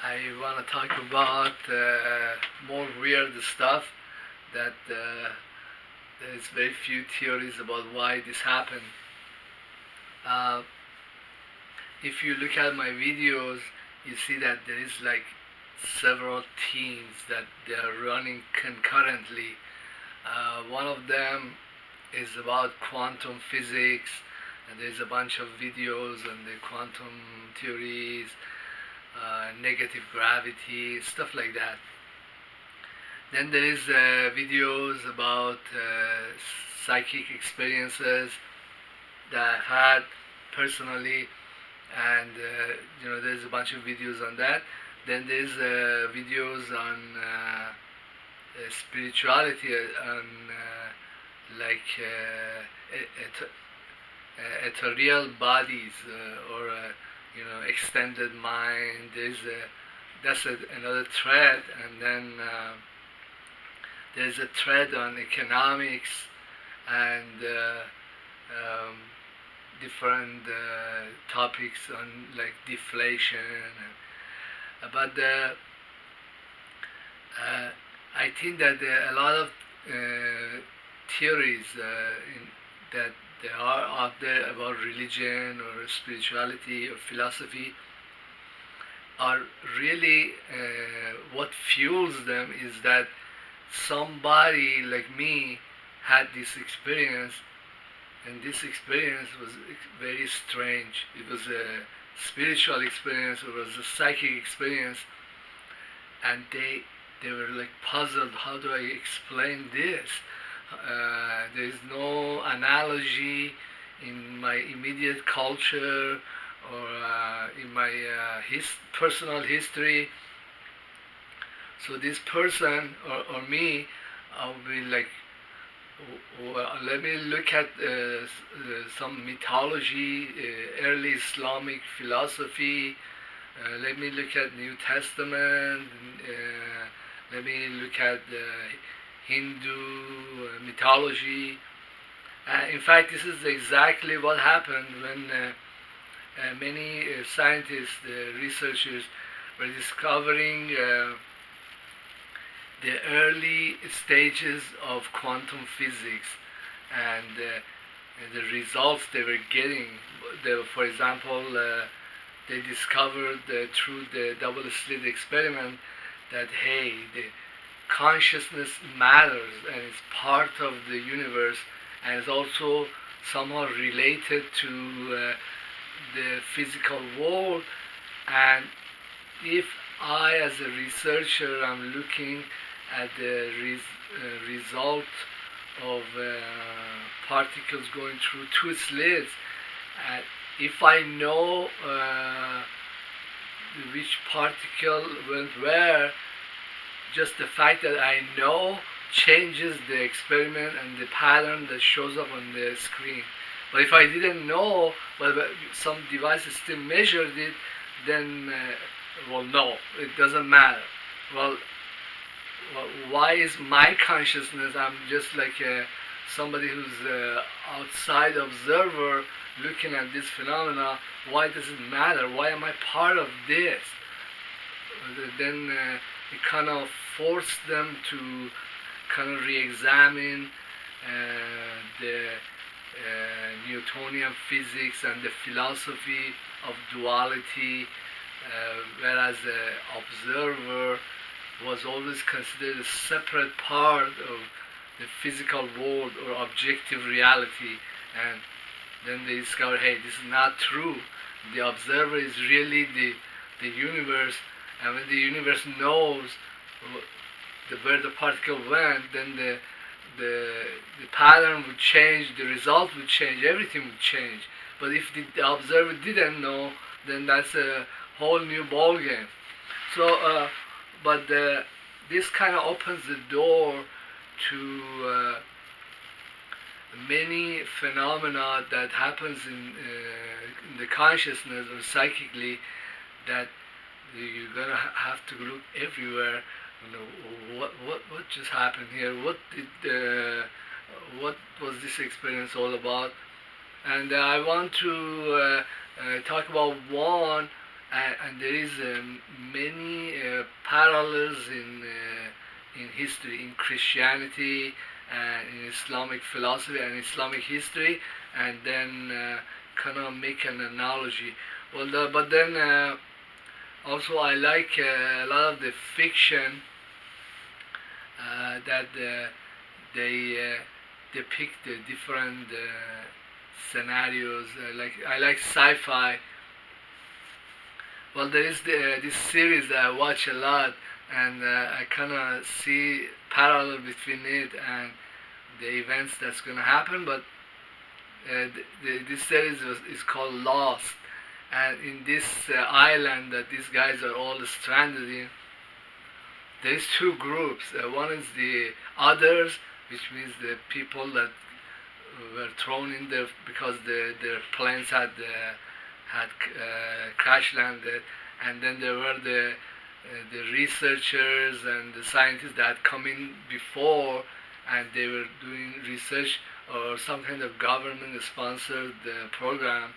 I want to talk about more weird stuff that there's very few theories about why this happened. Uh, if you look at my videos, you see that there is like several teams that they are running concurrently. One of them is about quantum physics, and there's a bunch of videos on the quantum theories, negative gravity, stuff like that. Then there is videos about psychic experiences that I've had personally, and there's a bunch of videos on that. Then there's videos on spirituality, on like ethereal bodies, or extended mind. That's another thread, and then there's a thread on economics and different topics on like deflation. But I think that a lot of theories that there are out there about religion or spirituality or philosophy are really what fuels them is that somebody like me had this experience, and this experience was very strange. It was a spiritual experience, it was a psychic experience, and they were like puzzled, how do I explain this? There is no analogy in my immediate culture or in my personal history. So this person or me, I'll be like, well, let me look at some mythology, early Islamic philosophy. Let me look at New Testament. Let me look at Hindu mythology. In fact, this is exactly what happened when many scientists, researchers, were discovering the early stages of quantum physics and the results they were getting. For example, they discovered through the double slit experiment that hey, the consciousness matters and it's part of the universe, and it's also somehow related to the physical world. And if I, as a researcher, am looking at the result of particles going through two slits, if I know which particle went where, just the fact that I know changes the experiment and the pattern that shows up on the screen. But if I didn't know, but some device still measured it, then, well, no, it doesn't matter. Well, why is my consciousness, I'm just like somebody who's outside observer looking at this phenomena, why does it matter? Why am I part of this? Then it kind of forced them to kind of re-examine the Newtonian physics and the philosophy of duality, whereas the observer was always considered a separate part of the physical world or objective reality. And then they discovered, hey, this is not true. The observer is really the universe, and when the universe knows where the particle went, then the pattern would change, the result would change, everything would change. But if the observer didn't know, then that's a whole new ball game. So, but this kind of opens the door to many phenomena that happens in the consciousness or psychically, that you're gonna have to look everywhere. What just happened here? What was this experience all about? And I want to talk about one and there is many parallels in history, in Christianity, and in Islamic philosophy and Islamic history, and then kind of make an analogy. Well, but then also I like a lot of the fiction that they depict the different scenarios. Like I like sci-fi. Well, there is this series that I watch a lot, and I kind of see parallel between it and the events that's going to happen. But this series is called Lost, and in this island that these guys are all stranded in, there's two groups. One is the others, which means the people that were thrown in there because their planes had crash landed, and then there were the researchers and the scientists that had come in before, and they were doing research or some kind of government-sponsored program,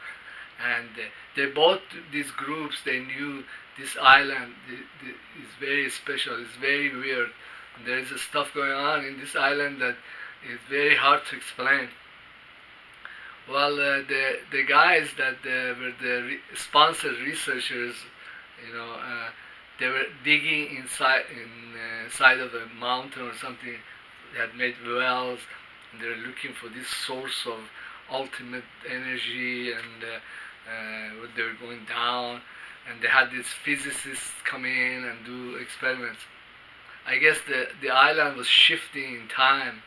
and they both these groups, they knew this island is very special, it's very weird. There is stuff going on in this island that is very hard to explain. Well, the guys that were the sponsored researchers, they were digging inside of a mountain or something. They had made wells, and they were looking for this source of ultimate energy, and they were going down, and they had these physicists come in and do experiments. I guess the island was shifting in time,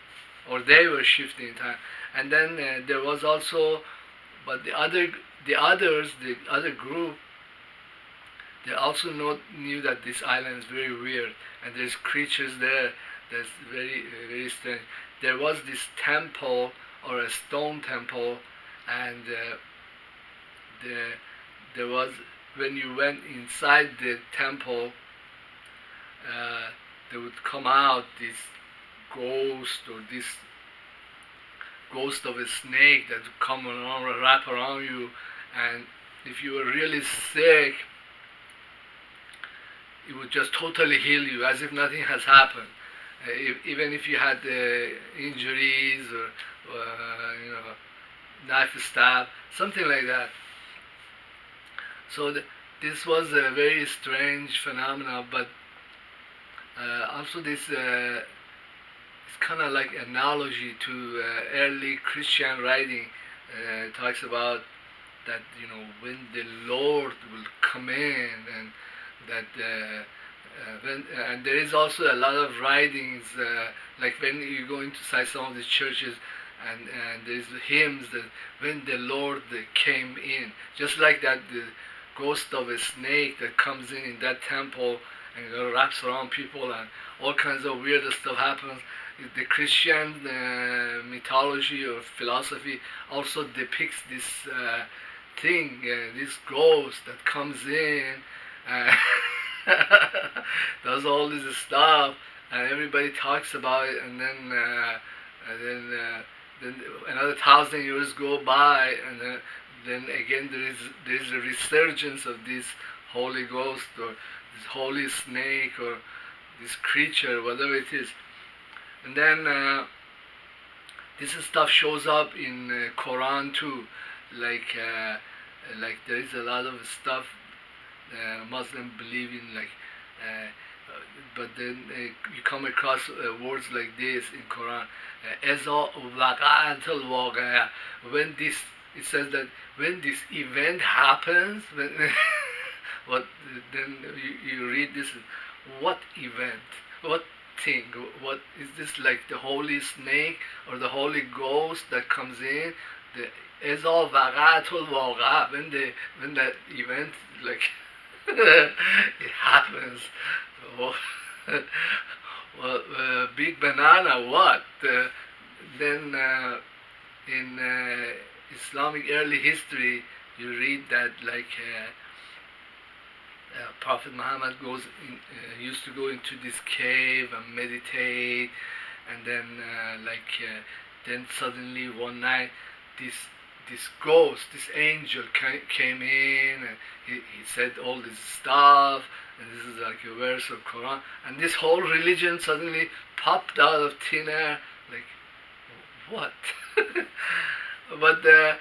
or they were shifting in time. And then there was also, but the other group, they also knew that this island is very weird, and there's creatures there that's very very strange. There was this temple, or a stone temple, and there was, when you went inside the temple, there would come out this ghost, or this ghost of a snake that would come around, wrap around you, and if you were really sick, it would just totally heal you as if nothing has happened. Even if you had injuries or knife stab, something like that. So this was a very strange phenomenon, but also this it's kind of like analogy to early Christian writing. Talks about that, when the Lord will come in, and that and there is also a lot of writings, like when you go inside some of the churches, and there's hymns that when the Lord came in, just like that, the ghost of a snake that comes in that temple and wraps around people, and all kinds of weird stuff happens. The Christian mythology or philosophy also depicts this thing, this ghost that comes in, does all this stuff, and everybody talks about it, and then another 1,000 years go by, and then again there is a resurgence of this holy ghost, or this holy snake, or this creature, whatever it is. And then this stuff shows up in Quran too, like there is a lot of stuff Muslims believe in, but then you come across words like this in Quran. Eza waqa'at al-waqia. When this, it says that when this event happens, when then you read this, what event? What thing? What is this, like the holy snake or the holy ghost that comes in? The Eza waqa'at al-waqia. When that event, like it happens. Well, big banana, what? Then in Islamic early history, you read that Prophet Muhammad used to go into this cave and meditate, and then then suddenly one night this ghost, this angel came in, and he said all this stuff, and this is like a verse of Quran, and this whole religion suddenly popped out of thin air, like what? But the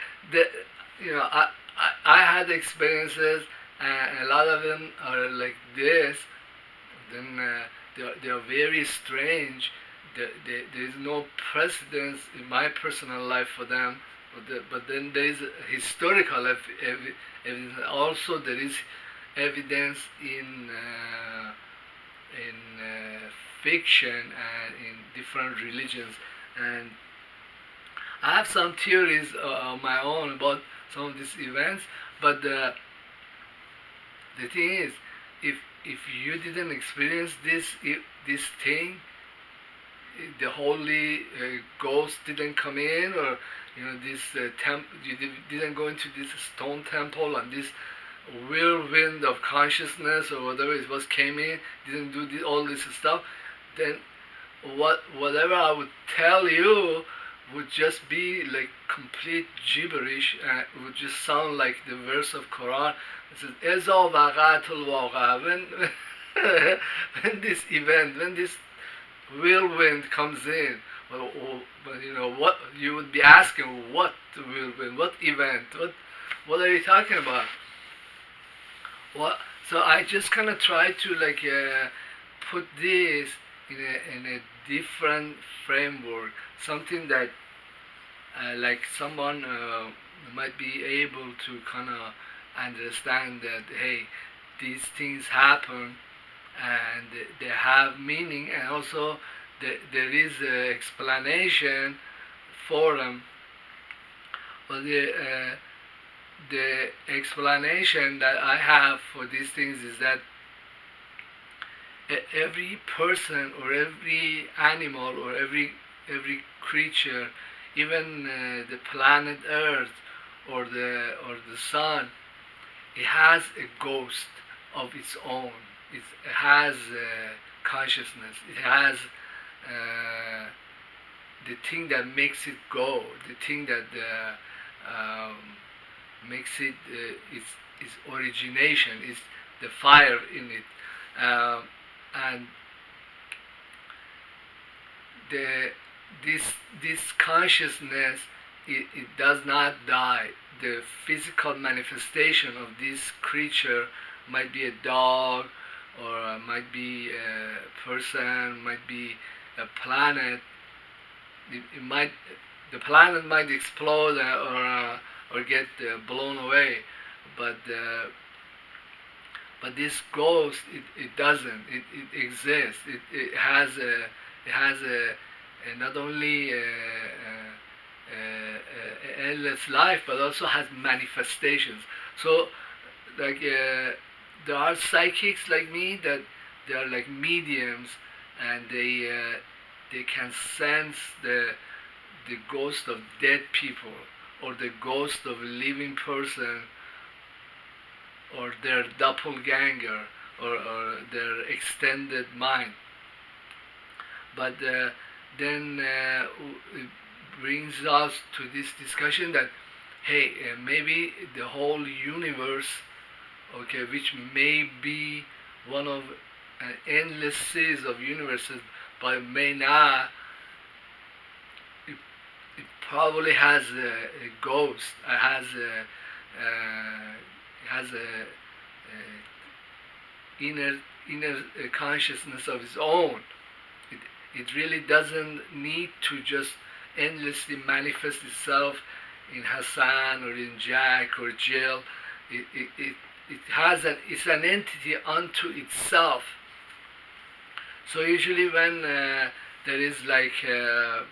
I had experiences, and a lot of them are like this. Then they are very strange. There is no precedence in my personal life for them, but then there is historical evidence. Also, there is evidence in fiction and in different religions, and I have some theories of my own about some of these events. But the thing is, if you didn't experience this thing, the holy ghost didn't come in, or this didn't go into this stone temple, and this whirlwind of consciousness or whatever it was came in, didn't do all this stuff, then whatever I would tell you would just be like complete gibberish, and it would just sound like the verse of Quran. It says, "Eza waqa'atul waqa." When this event, when this whirlwind comes in, what you would be asking, what whirlwind, what event, what are you talking about? What? So I just kind of try to put this in a different framework, something that like someone might be able to kind of understand that, hey, these things happen and they have meaning, and also there is an explanation for them. But the explanation that I have for these things is that every person or every animal or every creature, even the planet Earth or the sun, it has a ghost of its own. It has consciousness. It has the thing that makes it go, the thing that makes it its origination, is the fire in it, and this consciousness, it does not die. The physical manifestation of this creature might be a dog, or might be a person, might be a planet. The planet might explode or get blown away, but this ghost, it doesn't. It exists. It has not only endless life, but also has manifestations. So, like, there are psychics like me that they are like mediums, and they can sense the ghost of dead people, or the ghost of a living person, or their doppelganger, or their extended mind. But then it brings us to this discussion that, hey, maybe the whole universe, okay, which may be one of an endless series of universes, but may not, it probably has a ghost. It has a inner consciousness of its own. It really doesn't need to just endlessly manifest itself in Hassan or in Jack or Jill. It's an entity unto itself. So usually when there is like a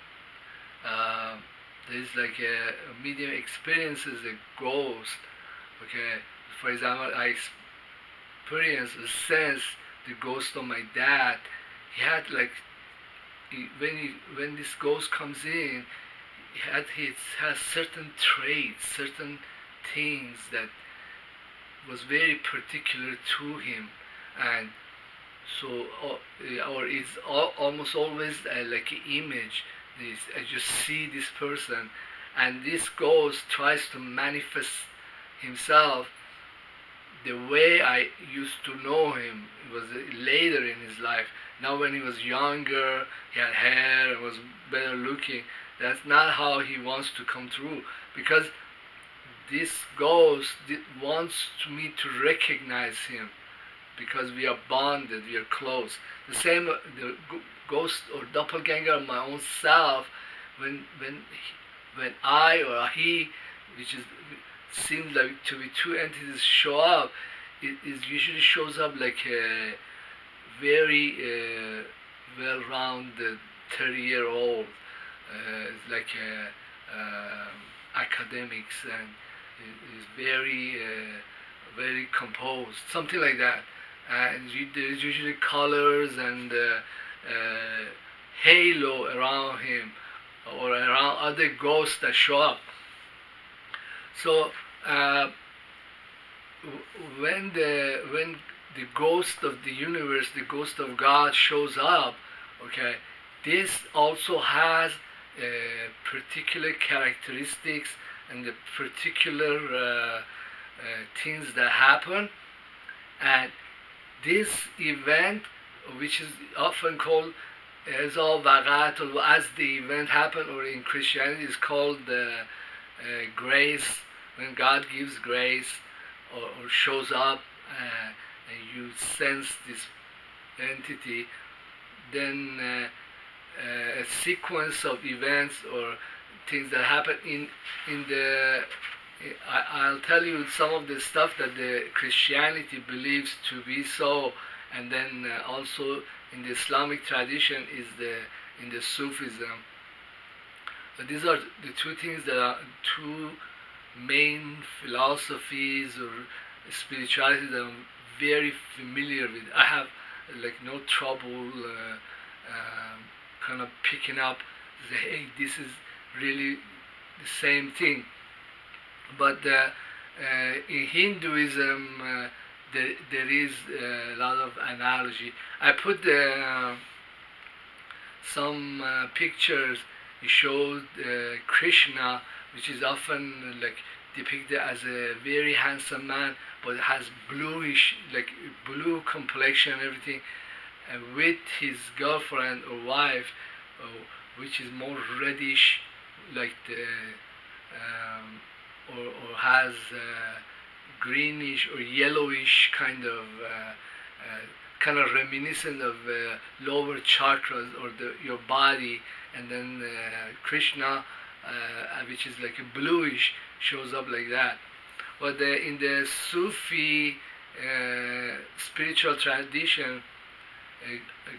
medium experiences a ghost, okay, for example, I experienced a sense the ghost of my dad. He had like, when this ghost comes in, he has certain traits, certain things that was very particular to him, and so or it's almost always like an image. I just see this person, and this ghost tries to manifest himself the way I used to know him. It was later in his life. Now when he was younger, he had hair and was better looking. That's not how he wants to come through, because this ghost wants me to recognize him, because we are bonded, we are close. The same, the ghost or doppelganger of my own self, when I or he, which is seems like to be two entities, show up, it usually shows up like a very well-rounded 30-year-old, like academics, and is very composed, something like that. And there's usually colors and halo around him or around other ghosts that show up. So when the ghost of the universe, the ghost of God shows up, okay, this also has particular characteristics and the particular things that happen. And this event, which is often called as the event happened, or in Christianity is called grace, when God gives grace or shows up, and you sense this entity, then a sequence of events or things that happen in the I'll tell you some of the stuff that the Christianity believes to be so, and then also in the Islamic tradition is in the Sufism. But these are the two things that are two main philosophies or spirituality that I'm very familiar with. I have like no trouble kind of picking up, say, hey, this is really the same thing. But in Hinduism, there is a lot of analogy. I put some pictures. It showed Krishna, which is often like depicted as a very handsome man, but has bluish, like blue complexion and everything, and with his girlfriend or wife, which is more reddish, like the or has greenish or yellowish kind of reminiscent of lower chakras or your body, and then Krishna, which is like a bluish, shows up like that. But in the Sufi spiritual tradition,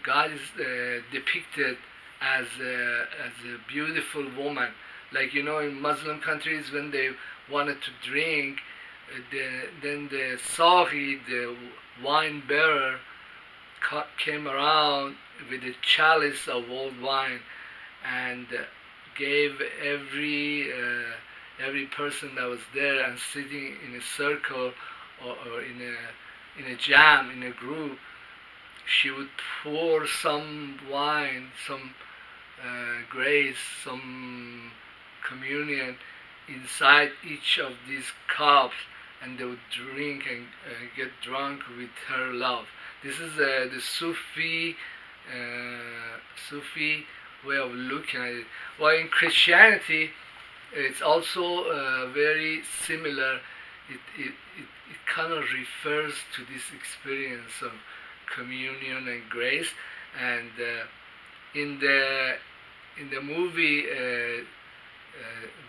God is depicted as a beautiful woman. Like, you know, in Muslim countries, when they wanted to drink, then the Sahi, the wine bearer, came around with a chalice of old wine and gave every person that was there and sitting in a circle or in a jam, in a group, she would pour some wine, some grace, some communion inside each of these cups, and they would drink and get drunk with her love. This is the Sufi way of looking at it. Well, in Christianity, it's also very similar. It kind of refers to this experience of communion and grace. And in the movie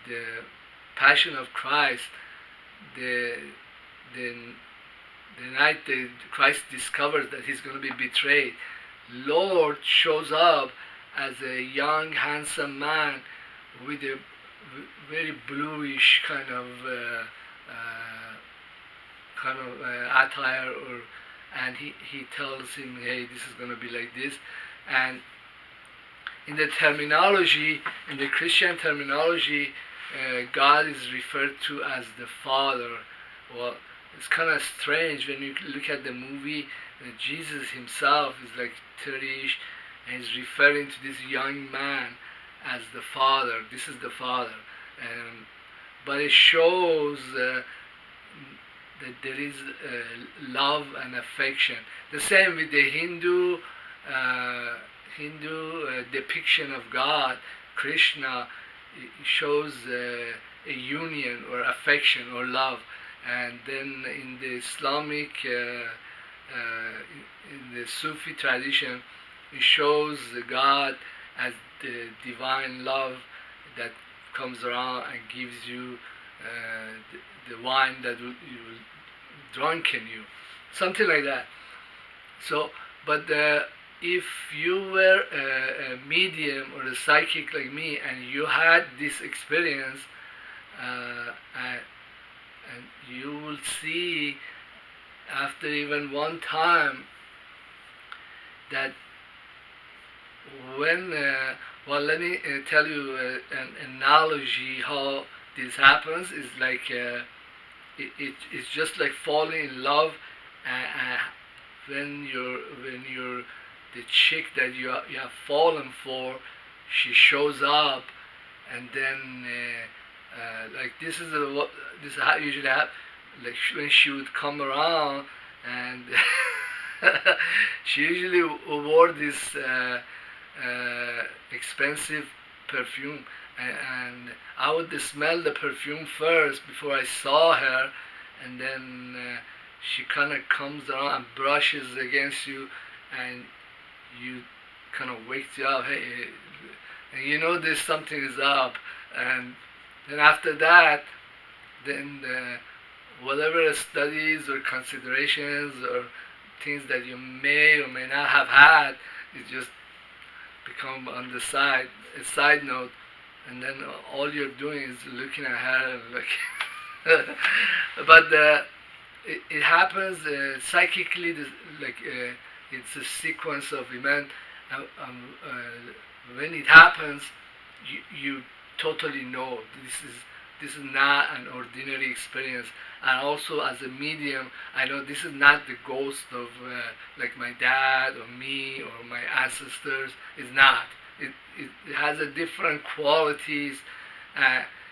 The Passion of Christ, the night that Christ discovers that he's going to be betrayed, Lord shows up as a young, handsome man with a very bluish kind of attire, and he tells him, hey, this is going to be like this. And in the terminology, in the Christian terminology, God is referred to as the Father. Well, it's kind of strange when you look at the movie. Jesus himself is like 30ish, and he's referring to this young man as the Father. This is the Father. um, but it shows that there is love and affection. The same with the Hindu depiction of God, Krishna. It shows a union or affection or love, and then in the Islamic, in the Sufi tradition, it shows God as the divine love that comes around and gives you the wine that will drunken you, something like that. So, but if you were a medium or a psychic like me, and you had this experience, and you will see after even one time that when well, let me tell you an analogy how this happens. Is like it's just like falling in love, when you're the chick that you have fallen for, she shows up, and then like this is this is how it usually happens. Like when she would come around, and she usually wore this expensive perfume, and I would smell the perfume first before I saw her, and then she kind of comes around and brushes against you, and you kind of wakes you up, hey, and you know there's something is up, and then after that, then whatever studies or considerations or things that you may or may not have had, it just become on the side, a side note, and then all you're doing is looking at her and like. But it happens psychically, like it's a sequence of events. When it happens, you totally know this is not an ordinary experience. And also, as a medium, I know this is not the ghost of like my dad or me or my ancestors. It's not. It has a different qualities.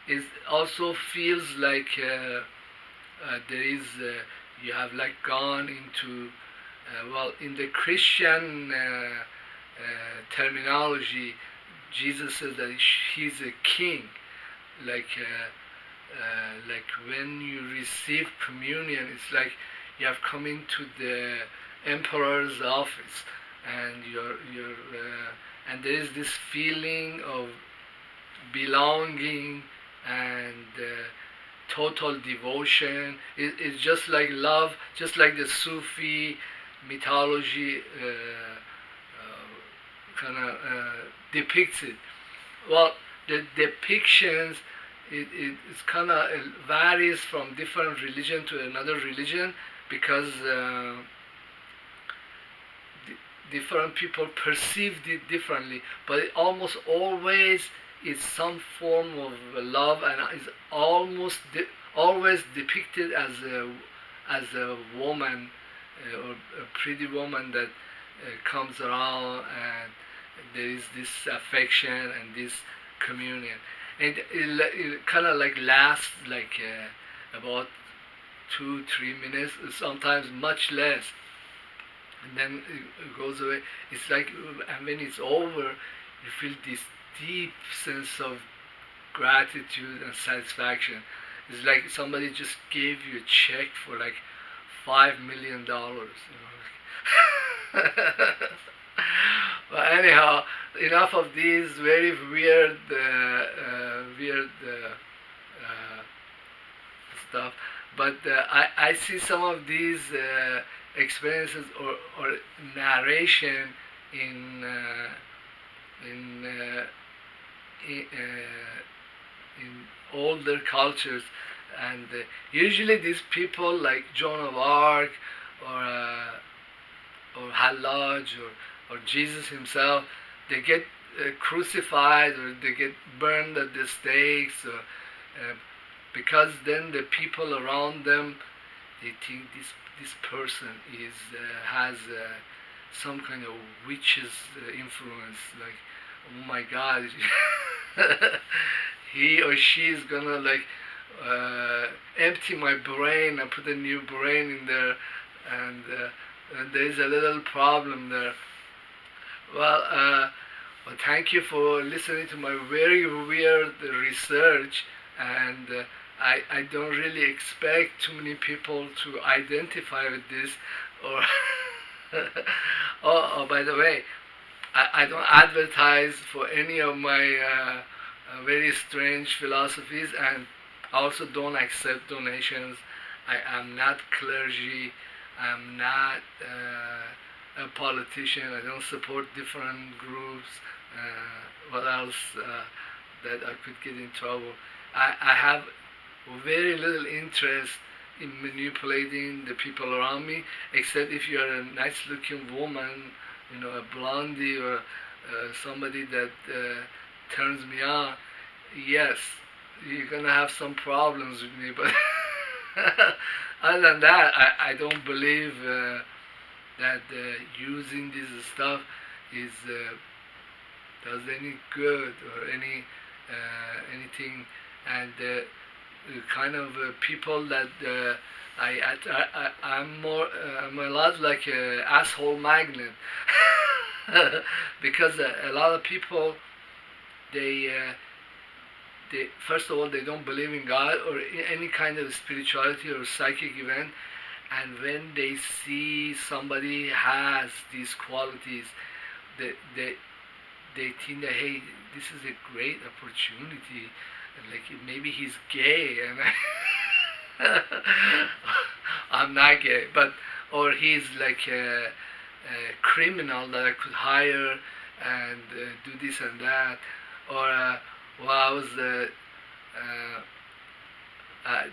It also feels like there is you have like gone into well, in the Christian terminology, Jesus says that he's a king, like when you receive communion, it's like you have come into the emperor's office, and and there is this feeling of belonging and total devotion. It's just like love, just like the Sufi mythology kind of depicts it. Well, the depictions, it's kind of varies from different religion to another religion, because different people perceived it differently, but it almost always is some form of love, and is almost always depicted as a woman or a pretty woman that comes around, and there is this affection and this communion, and it kind of like lasts like about 2-3 minutes, sometimes much less, and then it goes away. It's like, and when it's over, you feel this deep sense of gratitude and satisfaction. It's like somebody just gave you a check for like $5 million. You know? But anyhow, enough of these very weird, stuff. But I see some of these experiences or narration in older cultures, and usually these people like Joan of Arc or Hallaj or Jesus himself, they get crucified or they get burned at the stakes, or, because then the people around them, they think this person has some kind of witch's influence, like, oh my God, he or she is gonna like empty my brain and put a new brain in there, and there is a little problem there. Well, thank you for listening to my very weird research, and I don't really expect too many people to identify with this, or oh, by the way, I don't advertise for any of my very strange philosophies, and also don't accept donations. I am not clergy. I'm not a politician. I don't support different groups. What else that I could get in trouble? I have very little interest in manipulating the people around me, except if you are a nice-looking woman, a blondie, or somebody that turns me on. Yes, you're gonna have some problems with me, but other than that, I don't believe that using this stuff is does any good or anything, and kind of people that I'm a lot like a asshole magnet because a lot of people, they first of all, they don't believe in God or in any kind of spirituality or psychic event, and when they see somebody has these qualities, they think that, hey, this is a great opportunity, like maybe he's gay, and I'm not gay, but or he's like a criminal that I could hire and do this and that, or well, I was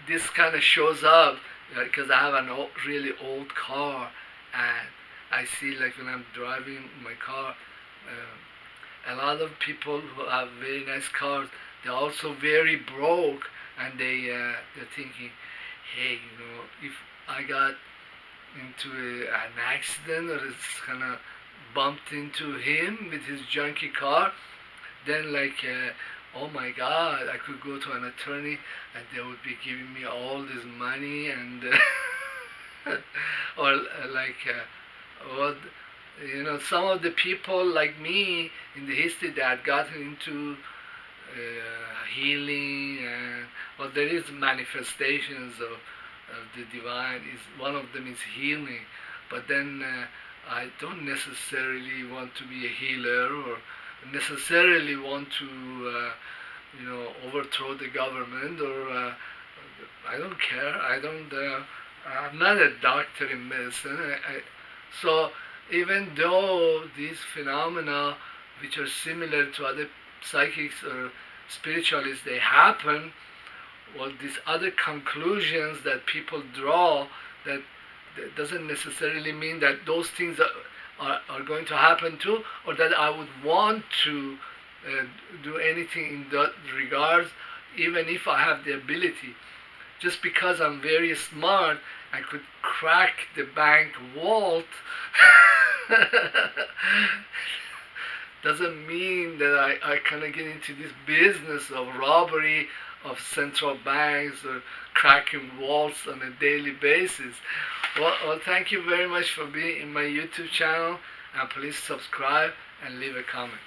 this kind of shows up because I have an really old car, and I see, like, when I'm driving my car, a lot of people who have very nice cars, they're also very broke, and they're thinking, hey, if I got into an accident, or it's kind of bumped into him with his junky car, then like oh my God, I could go to an attorney and they would be giving me all this money, and or like what, some of the people like me in the history that had gotten into healing, and well, there is manifestations of the divine. Is one of them is healing, but then I don't necessarily want to be a healer, or necessarily want to overthrow the government, or I don't care. I'm not a doctor in medicine. So even though these phenomena, which are similar to other psychics or spiritualists, they happen, well, these other conclusions that people draw, that doesn't necessarily mean that those things are going to happen too, or that I would want to do anything in that regards, even if I have the ability. Just because I'm very smart, I could crack the bank vault, doesn't mean that I kind of get into this business of robbery of central banks or cracking vaults on a daily basis. Well, thank you very much for being in my YouTube channel, and please subscribe and leave a comment.